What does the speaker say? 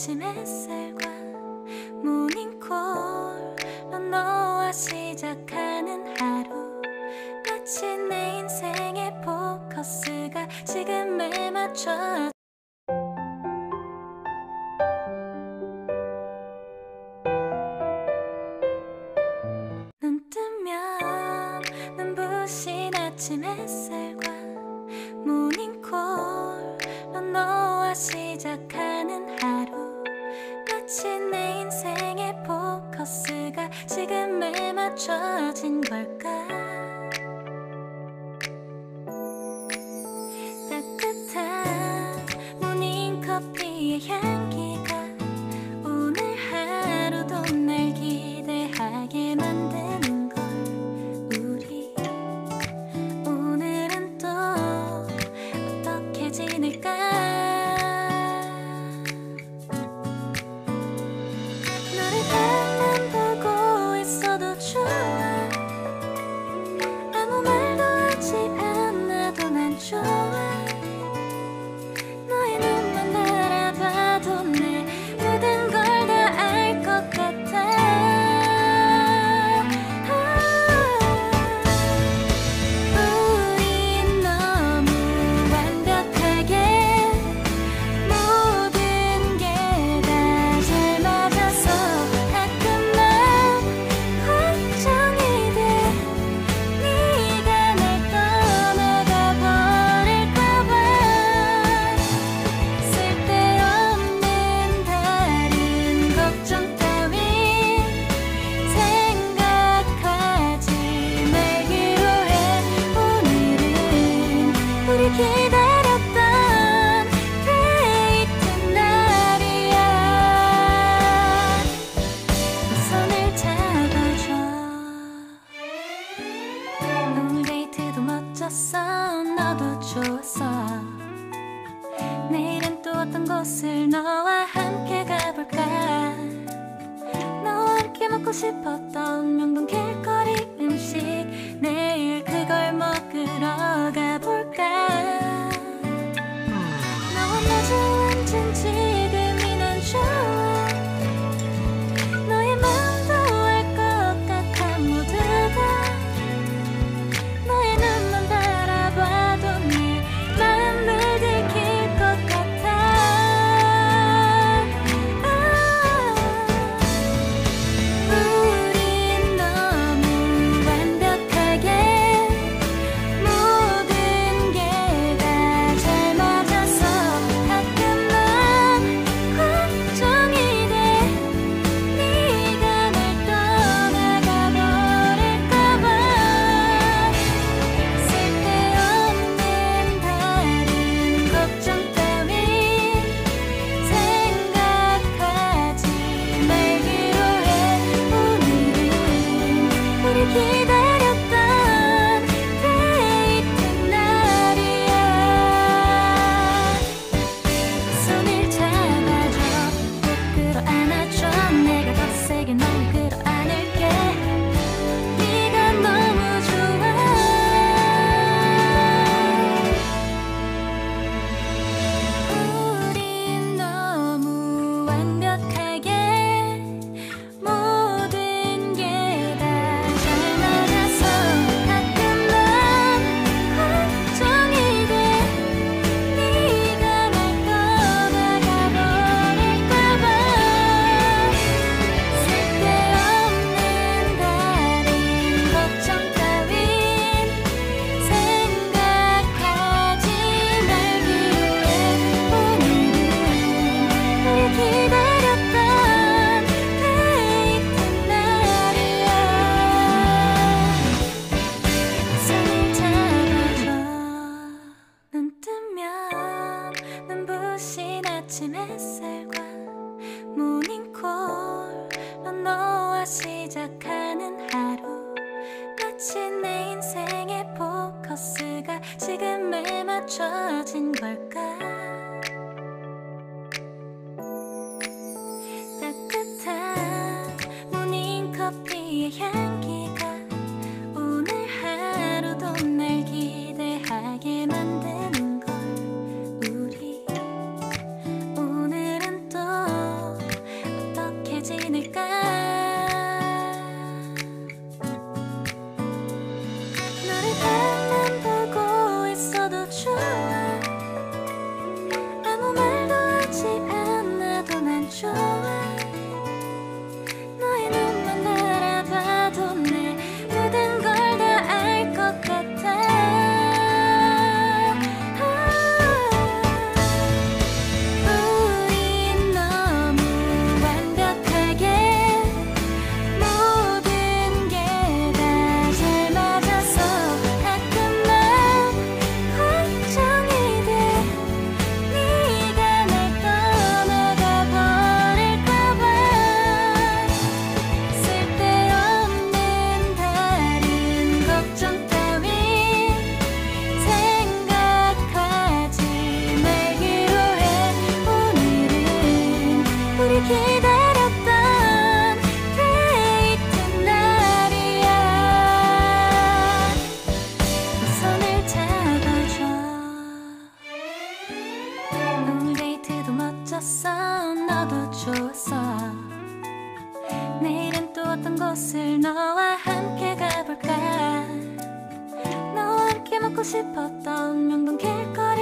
아침 햇살과 모닝콜로 너와 시작하는 하루, 마치 내 인생의 포커스가 지금에 맞춰. 눈 뜨면 눈부신 아침 햇살과 모닝콜로 너와 시작하는 하루, 마치 내 인생의 포커스가 지금에 맞춰진 걸까. 따뜻한 모닝커피의 향기가 오늘 하루도 날 기대하게 만드는 걸. 우리 오늘은 또 어떻게 지낼까. 너를 가만 보고 있어도 좋아. 아무 말도 하지 않아도 난 좋아. 너의 눈만 바라봐도 내 모든 걸 다 알 것 같아. 우린 너무 완벽하게 모든 게 다 잘 맞아서 가끔 난 걱정이 돼. 네가 날 떠나가 버릴까 봐. 쓸데없는 다른 걱정 따윈 생각하지 말기로 해. 오늘은 우리 기다렸던 데이트 날이야. 손을 잡아줘. 오늘 데이트도 멋졌어. 너도 좋았어. 내일은 또 어떤 곳을 너와 함께 가볼까. 너와 함께 먹고 싶었던 명동 길거리 음식, 내일 그걸 먹으러 가볼까. 너와 마주 앉은 지금이 난 좋아. 너의 마음도 알 것 같아. 모두가 너의 눈만 바라봐도 내 마음을 들킬 것 같아. 우린 너무 완벽하게 모든 게 다 잘 맞아서 가끔 난 걱정이 돼. 네가 날 떠나가 버릴까 봐. 쓸데없는 다른 걱정 따윈 생각하지 말기로 해. 오늘은 우리 기다렸던 데이트 날이야. 손을 잡아줘. 꼭 끌어안아줘. 내가 더 세게 널 끌어안을게. 네가 너무 좋아. 우린 너무 완벽하게 모든 게 다 잘 맞아서 가끔 난 걱정이 돼. 네가 날 떠나가 버릴까 봐. 쓸데없는 다른 걱정 따윈 생각하지 말기로 해. 오늘은 우리 기다렸던 데이트 날이야. 손을 잡아줘. 눈 뜨면 눈부신 아침 햇살과 모닝콜로 너와 시작하는 하루, 마치 내 인생의 포커스가 지금에 맞춰진 걸까. 따뜻한 모닝커피의 향기가 오늘 하루도 날 기대하게 만드는 걸. 우리 오늘은 또 기다렸던 데이트 날이야. 손을 잡아줘. 오늘 데이트도 멋졌어. 너도 좋았어. 내일은 또 어떤 곳을 너와 함께 가볼까. 너와 함께 먹고 싶었던 명동 길거리